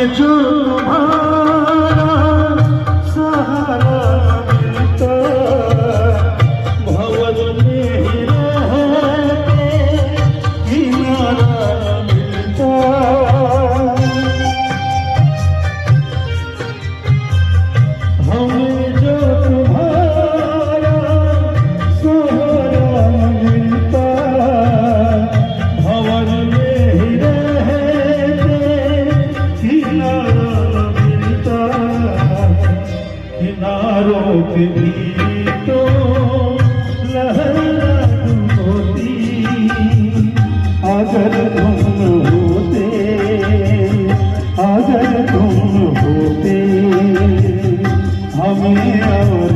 जो तुम्हारा सहारा मिलता, भंवर में ही रहते किनारा मिलता। हमें जो तुम्हारा सहारा मिलता, भंवर में ही रहते किनारा मिलता। किनारों पे भी तो लहर होती, अगर तुम होते, अगर तुम होते हमें और